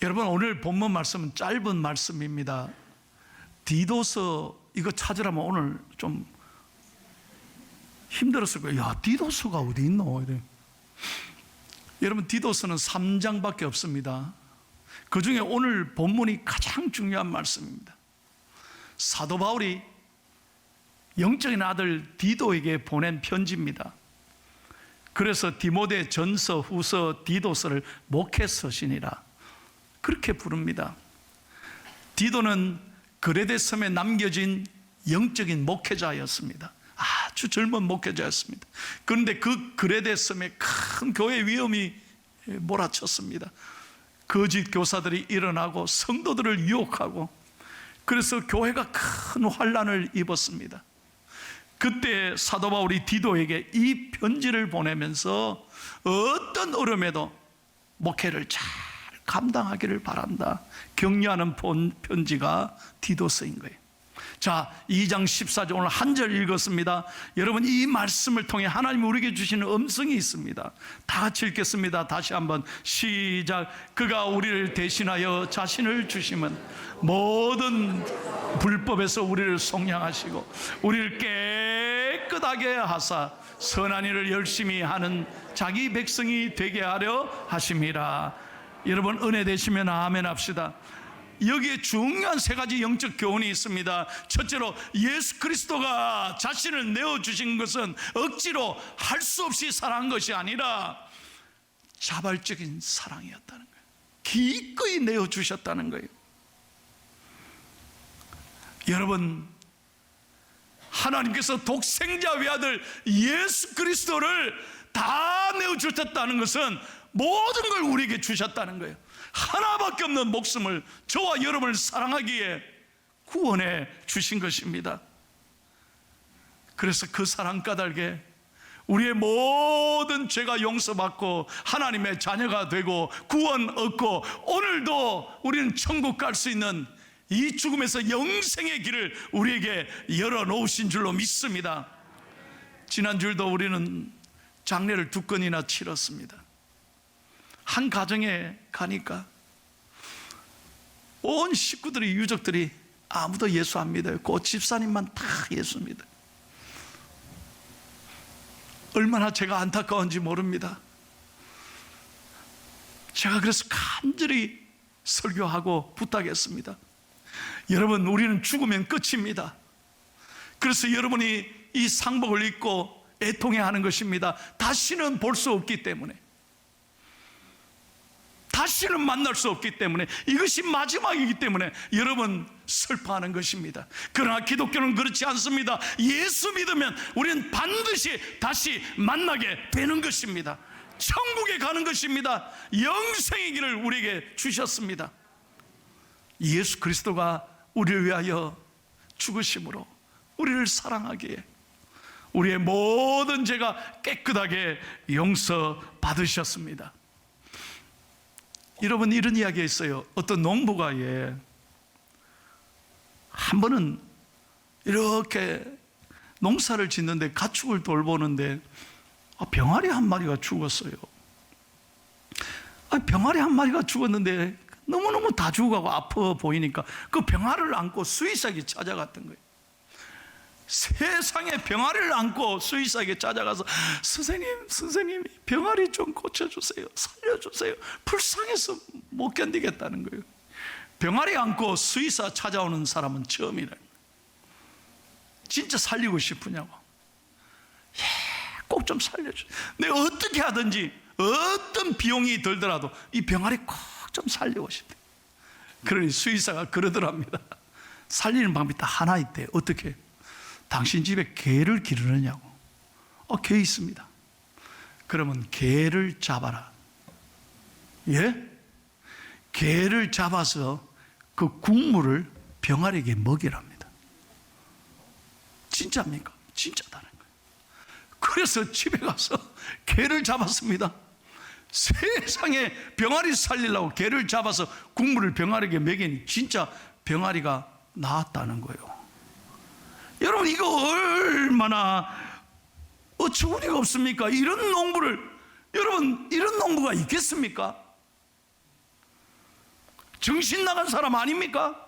여러분, 오늘 본문 말씀은 짧은 말씀입니다. 디도서 이거 찾으라면 오늘 좀 힘들었을 거예요. 야, 디도서가 어디 있노? 이래. 여러분, 디도서는 3장밖에 없습니다. 그 중에 오늘 본문이 가장 중요한 말씀입니다. 사도 바울이 영적인 아들 디도에게 보낸 편지입니다. 그래서 디모데 전서, 후서, 디도서를 목회서신이라 그렇게 부릅니다. 디도는 그레데 섬에 남겨진 영적인 목회자였습니다. 아주 젊은 목회자였습니다. 그런데 그 그레데 섬에 큰 교회 위험이 몰아쳤습니다. 거짓 교사들이 일어나고 성도들을 유혹하고, 그래서 교회가 큰 환난을 입었습니다. 그때 사도 바울이 디도에게 이 편지를 보내면서 어떤 어려움에도 목회를 잘 감당하기를 바란다, 격려하는 편지가 디도서인 거예요. 자, 2장 14절 오늘 한 절 읽었습니다. 여러분, 이 말씀을 통해 하나님이 우리에게 주시는 음성이 있습니다. 다 같이 읽겠습니다. 다시 한번 시작. 그가 우리를 대신하여 자신을 주시면 모든 불법에서 우리를 속량하시고 우리를 깨끗하게 하사 선한 일을 열심히 하는 자기 백성이 되게 하려 하심이라. 여러분, 은혜 되시면 아멘 합시다. 여기에 중요한 세 가지 영적 교훈이 있습니다. 첫째로, 예수 그리스도가 자신을 내어주신 것은 억지로 할 수 없이 사랑한 것이 아니라 자발적인 사랑이었다는 거예요. 기꺼이 내어주셨다는 거예요. 여러분, 하나님께서 독생자 외아들 예수 그리스도를 다 내어주셨다는 것은 모든 걸 우리에게 주셨다는 거예요. 하나밖에 없는 목숨을, 저와 여러분을 사랑하기에 구원해 주신 것입니다. 그래서 그 사랑 까닭에 우리의 모든 죄가 용서받고 하나님의 자녀가 되고 구원 얻고 오늘도 우리는 천국 갈 수 있는 이 죽음에서 영생의 길을 우리에게 열어놓으신 줄로 믿습니다. 지난주에도 우리는 장례를 2건이나 치렀습니다. 한 가정에 가니까 온 식구들이, 유족들이 아무도 예수 안 믿어요. 그 집사님만 다 예수 믿어요. 얼마나 제가 안타까운지 모릅니다. 제가 그래서 간절히 설교하고 부탁했습니다. 여러분, 우리는 죽으면 끝입니다. 그래서 여러분이 이 상복을 입고 애통해야 하는 것입니다. 다시는 볼 수 없기 때문에, 다시는 만날 수 없기 때문에, 이것이 마지막이기 때문에 여러분 슬퍼하는 것입니다. 그러나 기독교는 그렇지 않습니다. 예수 믿으면 우리는 반드시 다시 만나게 되는 것입니다. 천국에 가는 것입니다. 영생의 길을 우리에게 주셨습니다. 예수 그리스도가 우리를 위하여 죽으심으로 우리를 사랑하기에 우리의 모든 죄가 깨끗하게 용서받으셨습니다. 여러분, 이런 이야기가 있어요. 어떤 농부가 한 번은 이렇게 농사를 짓는데 가축을 돌보는데 병아리 한 마리가 죽었어요. 병아리 한 마리가 죽었는데 너무너무 다 죽어가고 아파 보이니까 그 병아리를 안고 수의사에게 찾아갔던 거예요. 세상에 병아리를 안고 수의사에게 찾아가서 선생님 병아리 좀 고쳐주세요, 살려주세요, 불쌍해서 못 견디겠다는 거예요. 병아리 안고 수의사 찾아오는 사람은 처음이라. 진짜 살리고 싶으냐고. 꼭 좀 살려줘. 내가 어떻게 하든지 어떤 비용이 들더라도 이 병아리 꼭 좀 살리고 싶대. 그러니 수의사가 그러더랍니다. 살리는 방법이 딱 하나 있대. 어떻게? 당신 집에 개를 기르느냐고. 개 있습니다. 그러면 개를 잡아라. 예? 개를 잡아서 그 국물을 병아리에게 먹이랍니다. 진짜입니까? 진짜다는 거예요. 그래서 집에 가서 개를 잡았습니다. 세상에 병아리 살리려고 개를 잡아서 국물을 병아리에게 먹이니 진짜 병아리가 나았다는 거예요. 여러분, 이거 얼마나 어처구니가 없습니까? 이런 농부를, 여러분, 이런 농부가 있겠습니까? 정신 나간 사람 아닙니까?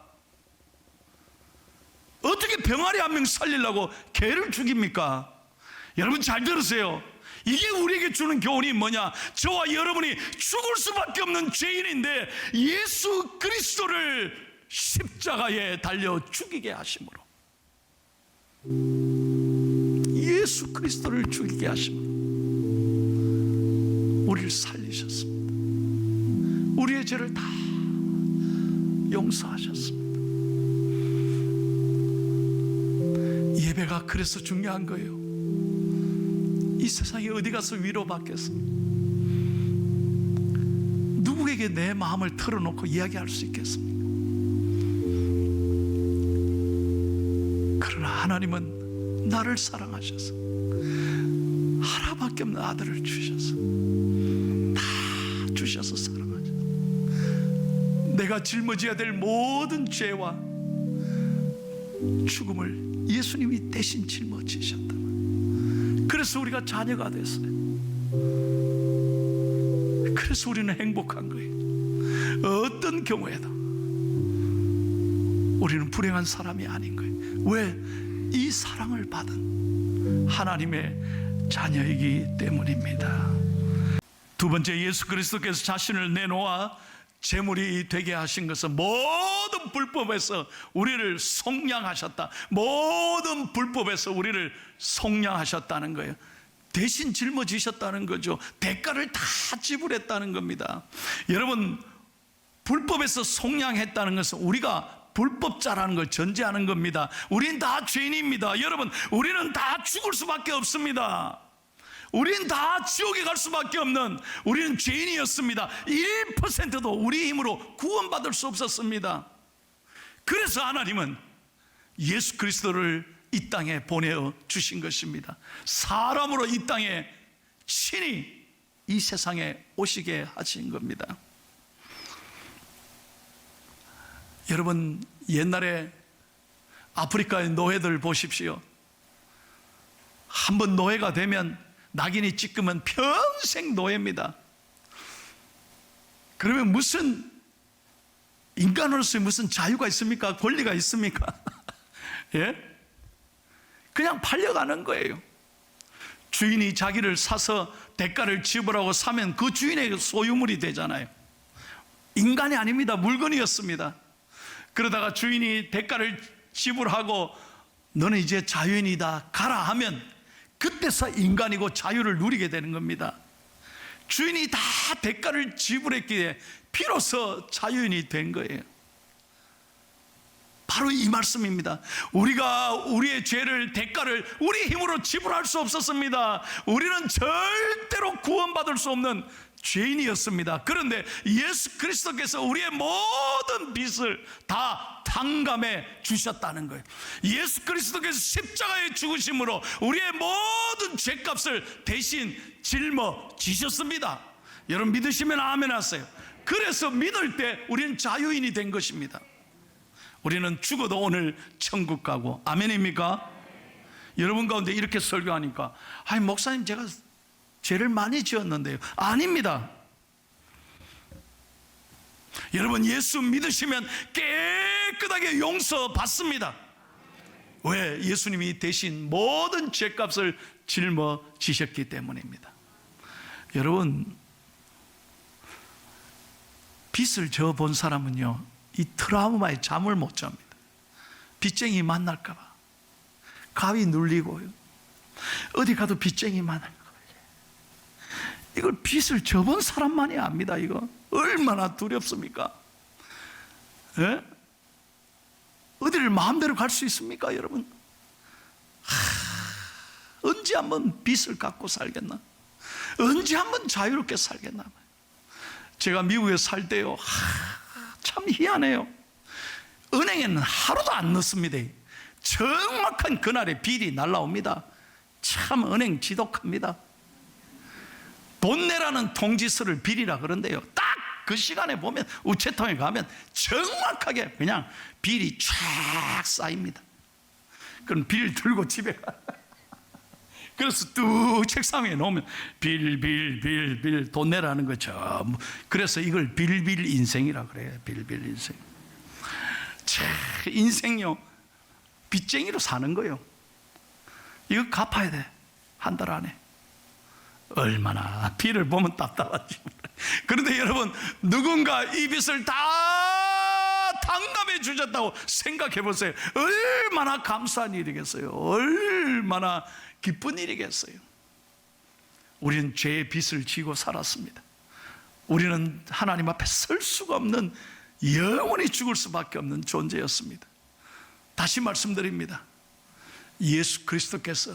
어떻게 병아리 한 명 살리려고 개를 죽입니까? 여러분 잘 들으세요. 이게 우리에게 주는 교훈이 뭐냐? 저와 여러분이 죽을 수밖에 없는 죄인인데 예수 그리스도를 십자가에 달려 죽이게 하심으로, 예수 그리스도를 죽이게 하심으로 우리를 살리셨습니다. 우리의 죄를 다 용서하셨습니다. 예배가 그래서 중요한 거예요. 이 세상에 어디 가서 위로받겠습니까? 누구에게 내 마음을 털어놓고 이야기할 수 있겠습니까? 그러나 하나님은 나를 사랑하셔서 하나밖에 없는 아들을 주셔서, 다 주셔서 사랑하셔서 내가 짊어져야 될 모든 죄와 죽음을 예수님이 대신 짊어지셨다. 그래서 우리가 자녀가 됐어요. 그래서 우리는 행복한 거예요. 어떤 경우에도 우리는 불행한 사람이 아닌 거예요. 왜? 이 사랑을 받은 하나님의 자녀이기 때문입니다. 두 번째, 예수 그리스도께서 자신을 내놓아 제물이 되게 하신 것은 모든 불법에서 우리를 속량하셨다. 모든 불법에서 우리를 속량하셨다는 거예요. 대신 짊어지셨다는 거죠. 대가를 다 지불했다는 겁니다. 여러분, 불법에서 속량했다는 것은 우리가 불법자라는 걸 전제하는 겁니다. 우린 다 죄인입니다. 여러분, 우리는 다 죽을 수밖에 없습니다. 우린 다 지옥에 갈 수밖에 없는, 우리는 죄인이었습니다. 1%도 우리 힘으로 구원받을 수 없었습니다. 그래서 하나님은 예수 그리스도를 이 땅에 보내어 주신 것입니다. 사람으로 이 땅에 친히 이 세상에 오시게 하신 겁니다. 여러분, 옛날에 아프리카의 노예들 보십시오. 한번 노예가 되면, 낙인이 찍으면 평생 노예입니다. 그러면 무슨 인간으로서의 무슨 자유가 있습니까? 권리가 있습니까? 예? 그냥 팔려가는 거예요. 주인이 자기를 사서 대가를 지불하고 사면 그 주인의 소유물이 되잖아요. 인간이 아닙니다. 물건이었습니다. 그러다가 주인이 대가를 지불하고 너는 이제 자유인이다, 가라 하면 그때서 인간이고 자유를 누리게 되는 겁니다. 주인이 다 대가를 지불했기에 비로소 자유인이 된 거예요. 바로 이 말씀입니다. 우리가 우리의 죄를, 대가를 우리 힘으로 지불할 수 없었습니다. 우리는 절대로 구원받을 수 없는 죄인이었습니다. 그런데 예수 그리스도께서 우리의 모든 빚을 다 탕감해 주셨다는 거예요. 예수 그리스도께서 십자가에 죽으심으로 우리의 모든 죄값을 대신 짊어지셨습니다. 여러분 믿으시면 아멘 하세요. 그래서 믿을 때 우리는 자유인이 된 것입니다. 우리는 죽어도 오늘 천국 가고, 아멘입니까? 여러분 가운데 이렇게 설교하니까, 아니 목사님 제가 죄를 많이 지었는데요. 아닙니다. 여러분, 예수 믿으시면 깨끗하게 용서받습니다. 왜? 예수님이 대신 모든 죄값을 짊어지셨기 때문입니다. 여러분, 빚을 져본 사람은요, 이 트라우마에 잠을 못 잡니다. 빚쟁이 만날까 봐 가위 눌리고요, 어디 가도 빚쟁이 만날까 봐. 이걸 빚을 져본 사람만이 압니다. 이거 얼마나 두렵습니까? 예? 어디를 마음대로 갈 수 있습니까, 여러분? 언제 한번 빚을 갖고 살겠나? 언제 한번 자유롭게 살겠나? 제가 미국에 살 때요, 참 희한해요. 은행에는 하루도 안 넣습니다. 정확한 그날에 비리 날라옵니다. 참 은행 지독합니다. 돈 내라는 통지서를 비리라 그런데요, 딱 그 시간에 보면 우체통에 가면 정확하게 그냥 비리 쫙 쌓입니다. 그럼 비리를 들고 집에 가. 그래서 뚝 책상 위에 놓으면 빌빌빌빌 돈 내라는 거죠. 그래서 이걸 빌빌 인생이라 그래요. 빌빌 인생. 인생요, 빚쟁이로 사는 거예요. 이거 갚아야 돼. 한 달 안에. 얼마나 비를 보면 답답하지. 그런데 여러분, 누군가 이 빚을 다 탕감해 주셨다고 생각해 보세요. 얼마나 감사한 일이겠어요. 얼마나 기쁜 일이겠어요. 우리는 죄의 빚을 지고 살았습니다. 우리는 하나님 앞에 설 수가 없는, 영원히 죽을 수밖에 없는 존재였습니다. 다시 말씀드립니다. 예수 그리스도께서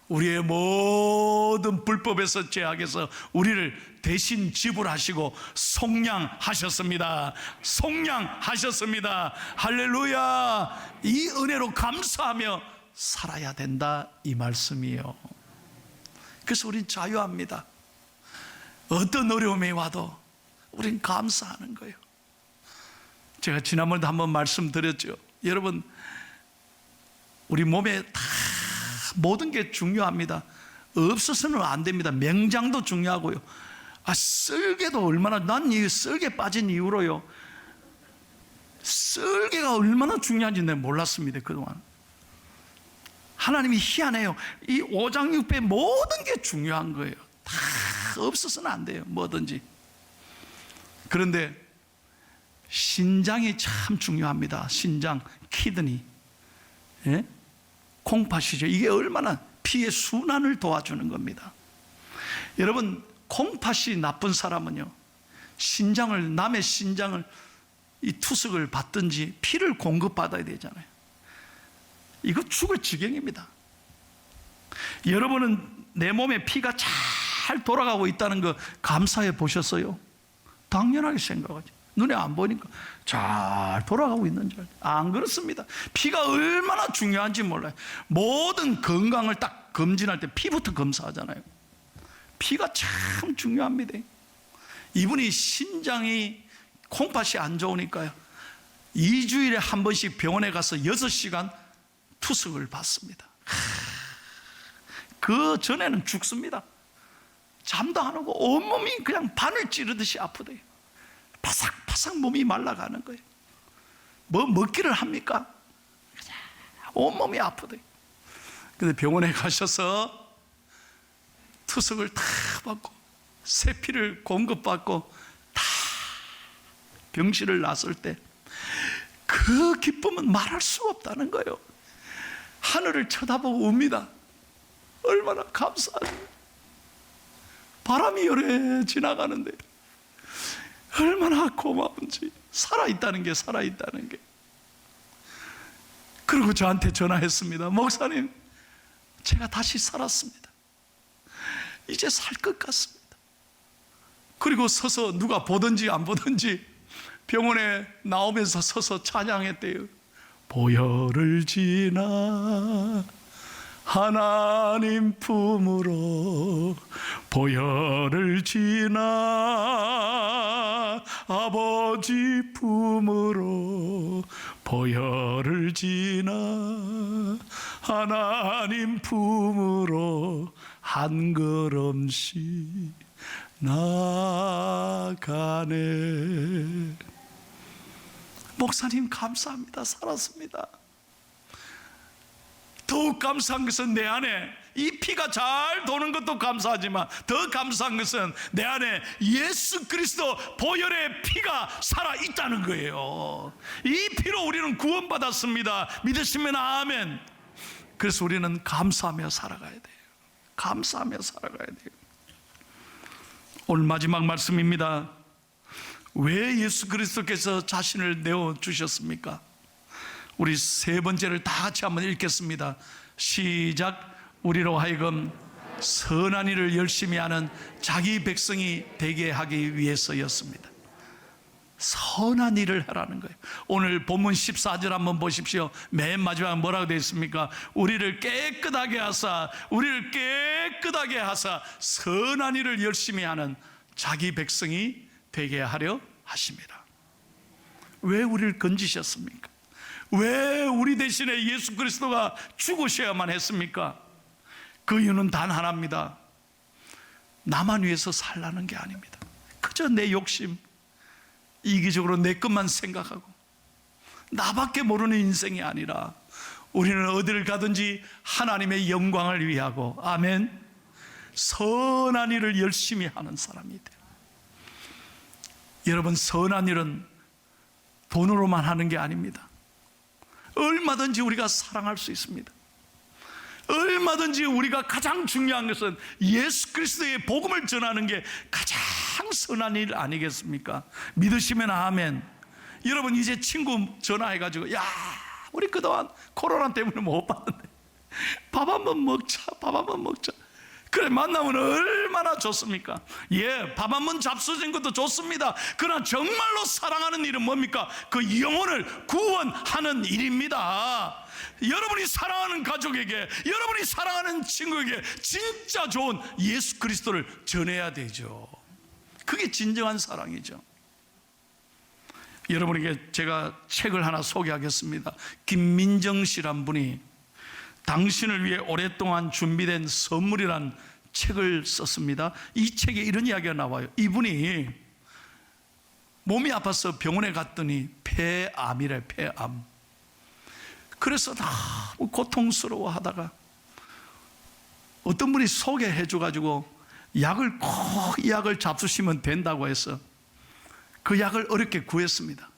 우리의 모든 불법에서 죄악에서 우리를 대신 지불하시고 속량하셨습니다. 속량하셨습니다. 할렐루야. 이 은혜로 감사하며 살아야 된다, 이 말씀이에요. 그래서 우린 자유합니다. 어떤 어려움이 와도 우린 감사하는 거예요. 제가 지난번에도 한번 말씀드렸죠. 여러분, 우리 몸에 다 모든 게 중요합니다. 없어서는 안 됩니다. 명장도 중요하고요. 썰개도 얼마나, 난 이 썰개 빠진 이후로요, 썰개가 얼마나 중요한지 내가 몰랐습니다. 그동안. 하나님이 희한해요. 이 오장육부의 모든 게 중요한 거예요. 다 없어서는 안 돼요. 뭐든지. 그런데 신장이 참 중요합니다. 신장, 키드니, 예? 콩팥이죠. 이게 얼마나 피의 순환을 도와주는 겁니다. 여러분, 콩팥이 나쁜 사람은요, 신장을, 남의 신장을, 이 투석을 받든지 피를 공급받아야 되잖아요. 이거 죽을 지경입니다. 여러분은 내 몸에 피가 잘 돌아가고 있다는 거 감사해 보셨어요? 당연하게 생각하지. 눈에 안 보니까 잘 돌아가고 있는 줄 알죠. 안 그렇습니다. 피가 얼마나 중요한지 몰라요. 모든 건강을 딱 검진할 때 피부터 검사하잖아요. 피가 참 중요합니다. 이분이 신장이, 콩팥이 안 좋으니까요, 2주일에 한 번씩 병원에 가서 6시간 투석을 받습니다. 그 전에는 죽습니다. 잠도 안 오고 온몸이 그냥 바늘 찌르듯이 아프대요. 바삭바삭 몸이 말라가는 거예요. 뭐 먹기를 합니까? 온몸이 아프대요. 근데 병원에 가셔서 투석을 다 받고 세피를 공급받고 다 병실을 나설 때 그 기쁨은 말할 수가 없다는 거예요. 하늘을 쳐다보고 웁니다. 얼마나 감사하죠. 바람이 요래 지나가는데 얼마나 고마운지. 살아있다는 게, 살아있다는 게. 그리고 저한테 전화했습니다. 목사님, 제가 다시 살았습니다. 이제 살 것 같습니다. 그리고 서서 누가 보든지 안 보든지 병원에 나오면서 서서 찬양했대요. 보혈을 지나 하나님 품으로, 보혈을 지나 아버지 품으로, 보혈을 지나 하나님 품으로 한 걸음씩 나가네. 목사님 감사합니다. 살았습니다. 더욱 감사한 것은 내 안에 이 피가 잘 도는 것도 감사하지만 더 감사한 것은 내 안에 예수 그리스도 보혈의 피가 살아있다는 거예요. 이 피로 우리는 구원받았습니다. 믿으시면 아멘. 그래서 우리는 감사하며 살아가야 돼요. 감사하며 살아가야 돼요. 오늘 마지막 말씀입니다. 왜 예수 그리스도께서 자신을 내어주셨습니까? 우리 세 번째를 다 같이 한번 읽겠습니다. 시작. 우리로 하여금 선한 일을 열심히 하는 자기 백성이 되게 하기 위해서였습니다. 선한 일을 하라는 거예요. 오늘 본문 14절 한번 보십시오. 맨 마지막에 뭐라고 되어 있습니까? 우리를 깨끗하게 하사, 우리를 깨끗하게 하사 선한 일을 열심히 하는 자기 백성이 되게 하려 하십니다. 왜 우리를 건지셨습니까? 왜 우리 대신에 예수 그리스도가 죽으셔야만 했습니까? 그 이유는 단 하나입니다. 나만 위해서 살라는 게 아닙니다. 그저 내 욕심, 이기적으로 내 것만 생각하고 나밖에 모르는 인생이 아니라 우리는 어디를 가든지 하나님의 영광을 위하고, 아멘, 선한 일을 열심히 하는 사람이 돼요. 여러분, 선한 일은 돈으로만 하는 게 아닙니다. 얼마든지 우리가 사랑할 수 있습니다. 얼마든지 우리가 가장 중요한 것은 예수 그리스도의 복음을 전하는 게 가장 선한 일 아니겠습니까? 믿으시면 아멘. 여러분, 이제 친구 전화해가지고, 야, 우리 그동안 코로나 때문에 못 봤는데 밥 한번 먹자, 밥 한번 먹자. 그래, 만나면 얼마나 좋습니까? 예, 밥 한번 잡수진 것도 좋습니다. 그러나 정말로 사랑하는 일은 뭡니까? 그 영혼을 구원하는 일입니다. 여러분이 사랑하는 가족에게, 여러분이 사랑하는 친구에게 진짜 좋은 예수 그리스도를 전해야 되죠. 그게 진정한 사랑이죠. 여러분에게 제가 책을 하나 소개하겠습니다. 김민정 씨란 분이 당신을 위해 오랫동안 준비된 선물이란 책을 썼습니다. 이 책에 이런 이야기가 나와요. 이분이 몸이 아파서 병원에 갔더니 폐암이래, 폐암. 그래서 너무 고통스러워 하다가 어떤 분이 소개해 줘가지고 약을 꼭 이 약을 잡수시면 된다고 해서 그 약을 어렵게 구했습니다.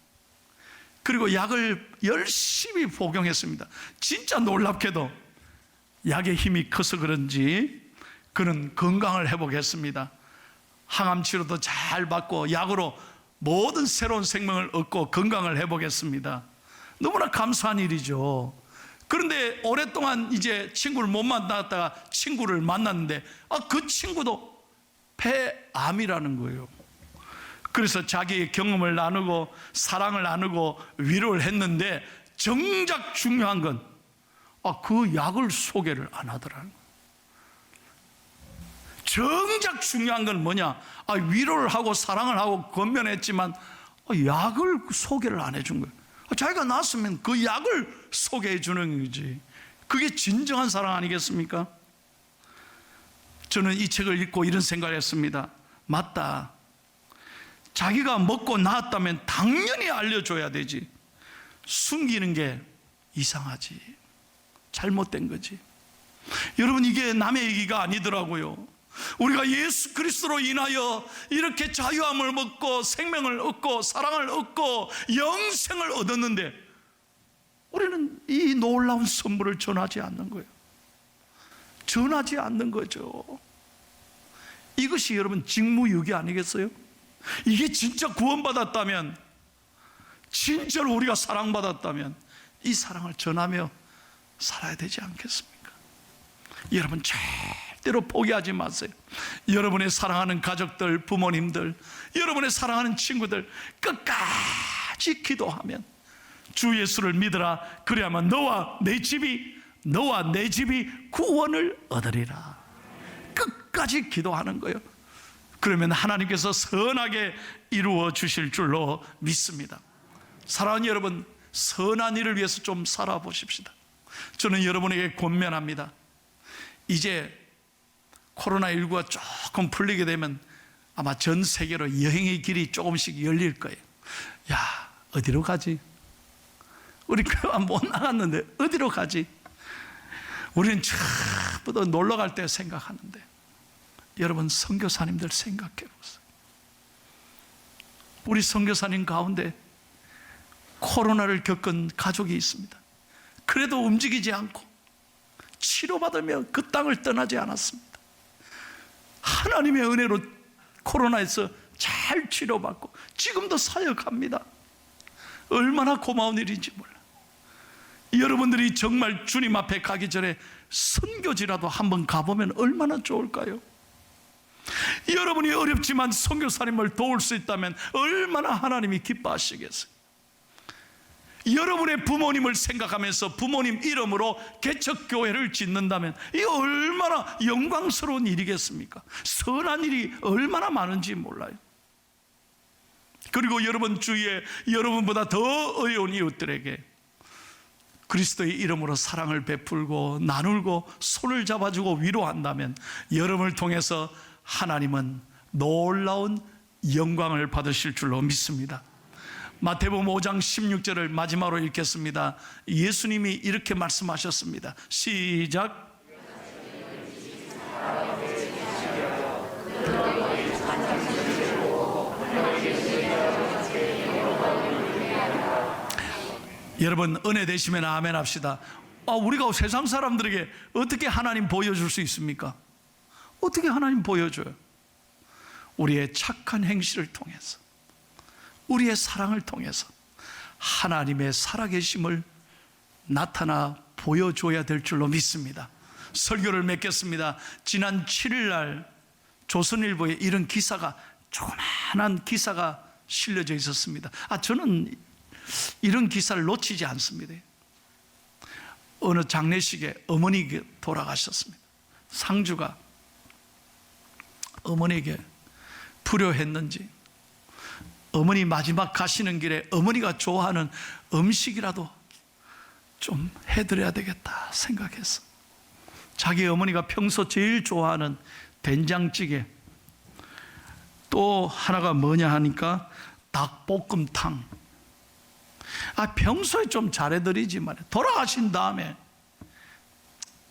그리고 약을 열심히 복용했습니다. 진짜 놀랍게도 약의 힘이 커서 그런지 그는 건강을 회복했습니다. 항암 치료도 잘 받고 약으로 모든 새로운 생명을 얻고 건강을 회복했습니다. 너무나 감사한 일이죠. 그런데 오랫동안 이제 친구를 못 만났다가 친구를 만났는데 그 친구도 폐암이라는 거예요. 그래서 자기의 경험을 나누고 사랑을 나누고 위로를 했는데 정작 중요한 건 그 약을 소개를 안 하더라는 거예요. 정작 중요한 건 뭐냐? 위로를 하고 사랑을 하고 권면했지만 약을 소개를 안 해준 거예요. 자기가 낳았으면 그 약을 소개해 주는 거지. 그게 진정한 사랑 아니겠습니까? 저는 이 책을 읽고 이런 생각을 했습니다. 맞다. 자기가 먹고 나았다면 당연히 알려줘야 되지. 숨기는 게 이상하지. 잘못된 거지. 여러분, 이게 남의 얘기가 아니더라고요. 우리가 예수 그리스도로 인하여 이렇게 자유함을 얻고 생명을 얻고 사랑을 얻고 영생을 얻었는데 우리는 이 놀라운 선물을 전하지 않는 거예요. 전하지 않는 거죠. 이것이 여러분 직무유기 아니겠어요? 이게 진짜 구원받았다면, 진짜로 우리가 사랑받았다면 이 사랑을 전하며 살아야 되지 않겠습니까? 여러분, 절대로 포기하지 마세요. 여러분의 사랑하는 가족들, 부모님들, 여러분의 사랑하는 친구들 끝까지 기도하면 주 예수를 믿으라. 그래야만 너와 내 집이 구원을 얻으리라. 끝까지 기도하는 거예요. 그러면 하나님께서 선하게 이루어 주실 줄로 믿습니다. 사랑하는 여러분, 선한 일을 위해서 좀 살아보십시다. 저는 여러분에게 권면합니다. 이제 코로나19가 조금 풀리게 되면 아마 전 세계로 여행의 길이 조금씩 열릴 거예요. 야, 어디로 가지? 우리 교회 못 나갔는데 어디로 가지? 우리는 처음부터 놀러 갈 때 생각하는데, 여러분, 선교사님들 생각해 보세요. 우리 선교사님 가운데 코로나를 겪은 가족이 있습니다. 그래도 움직이지 않고 치료받으며 그 땅을 떠나지 않았습니다. 하나님의 은혜로 코로나에서 잘 치료받고 지금도 사역합니다. 얼마나 고마운 일인지 몰라. 여러분들이 정말 주님 앞에 가기 전에 선교지라도 한번 가보면 얼마나 좋을까요? 여러분이 어렵지만 선교사님을 도울 수 있다면 얼마나 하나님이 기뻐하시겠어요? 여러분의 부모님을 생각하면서 부모님 이름으로 개척교회를 짓는다면 이 얼마나 영광스러운 일이겠습니까? 선한 일이 얼마나 많은지 몰라요. 그리고 여러분 주위에 여러분보다 더 어려운 이웃들에게 그리스도의 이름으로 사랑을 베풀고 나누고 손을 잡아주고 위로한다면 여러분을 통해서 하나님은 놀라운 영광을 받으실 줄로 믿습니다. 마태복음 5장 16절을 마지막으로 읽겠습니다. 예수님이 이렇게 말씀하셨습니다. 시작. 여러분 은혜 되시면 아멘 합시다. 우리가 세상 사람들에게 어떻게 하나님 보여줄 수 있습니까? 어떻게 하나님 보여줘요? 우리의 착한 행실을 통해서, 우리의 사랑을 통해서 하나님의 살아계심을 나타나 보여줘야 될 줄로 믿습니다. 설교를 맺겠습니다. 지난 7일 날 조선일보에 이런 기사가, 조그만한 기사가 실려져 있었습니다. 저는 이런 기사를 놓치지 않습니다. 어느 장례식에 어머니가 돌아가셨습니다. 상주가 어머니에게 불효했는지 어머니 마지막 가시는 길에 어머니가 좋아하는 음식이라도 좀 해드려야 되겠다 생각했어. 자기 어머니가 평소 제일 좋아하는 된장찌개, 또 하나가 뭐냐 하니까 닭볶음탕. 평소에 좀 잘해드리지만 돌아가신 다음에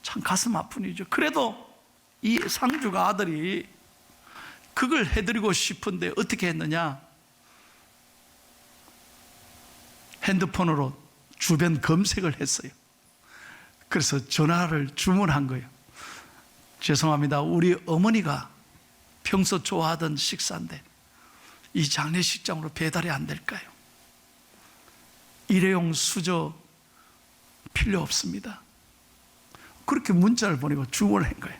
참 가슴 아픈 일이죠. 그래도 이 상주가 아들이 그걸 해드리고 싶은데 어떻게 했느냐, 핸드폰으로 주변 검색을 했어요. 그래서 전화를 주문한 거예요. 죄송합니다, 우리 어머니가 평소 좋아하던 식사인데 이 장례식장으로 배달이 안 될까요? 일회용 수저 필요 없습니다. 그렇게 문자를 보내고 주문을 한 거예요.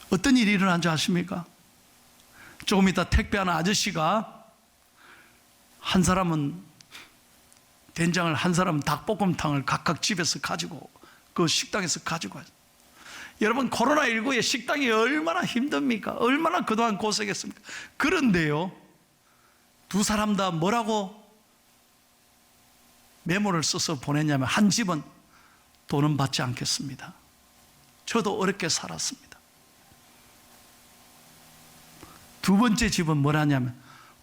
어떤 일이 일어난 줄 아십니까? 조금 이따 택배하는 아저씨가, 한 사람은 된장을, 한 사람은 닭볶음탕을 각각 집에서 가지고 그 식당에서 가지고 와요. 여러분, 코로나19에 식당이 얼마나 힘듭니까? 얼마나 그동안 고생했습니까? 그런데요, 두 사람 다 뭐라고 메모를 써서 보냈냐면, 한 집은 돈은 받지 않겠습니다. 저도 어렵게 살았습니다. 두 번째 집은 뭐라냐면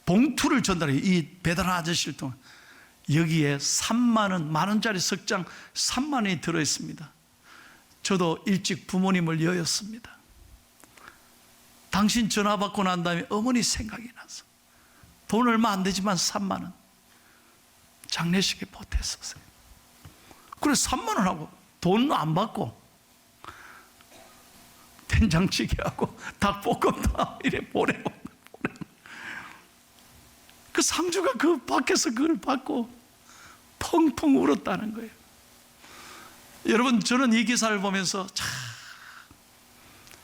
봉투를 전달해요. 이 배달 아저씨를 통해 여기에 3만 원, 만 원짜리 석장 3만 원이 들어있습니다. 저도 일찍 부모님을 여였습니다. 당신 전화 받고 난 다음에 어머니 생각이 나서 돈 얼마 안 되지만 3만 원 장례식에 보탰었어요. 그래서 3만 원하고 돈 안 받고 된장찌개하고 닭볶음탕 이래 보내고, 그 상주가 그 밖에서 그걸 받고 펑펑 울었다는 거예요. 여러분, 저는 이 기사를 보면서 참,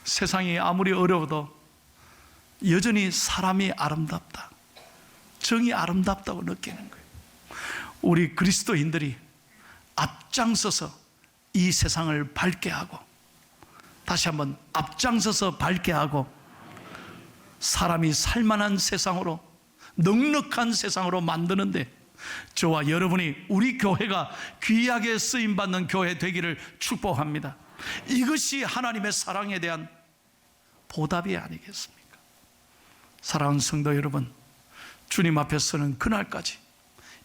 세상이 아무리 어려워도 여전히 사람이 아름답다, 정이 아름답다고 느끼는 거예요. 우리 그리스도인들이 앞장서서 이 세상을 밝게 하고, 다시 한번 앞장서서 밝게 하고, 사람이 살만한 세상으로, 넉넉한 세상으로 만드는데 저와 여러분이, 우리 교회가 귀하게 쓰임받는 교회 되기를 축복합니다. 이것이 하나님의 사랑에 대한 보답이 아니겠습니까? 사랑하는 성도 여러분, 주님 앞에 서는 그날까지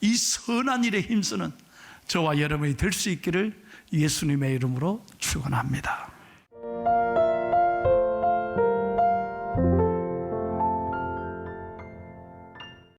이 선한 일에 힘쓰는 저와 여러분이 될 수 있기를 예수님의 이름으로 축원합니다.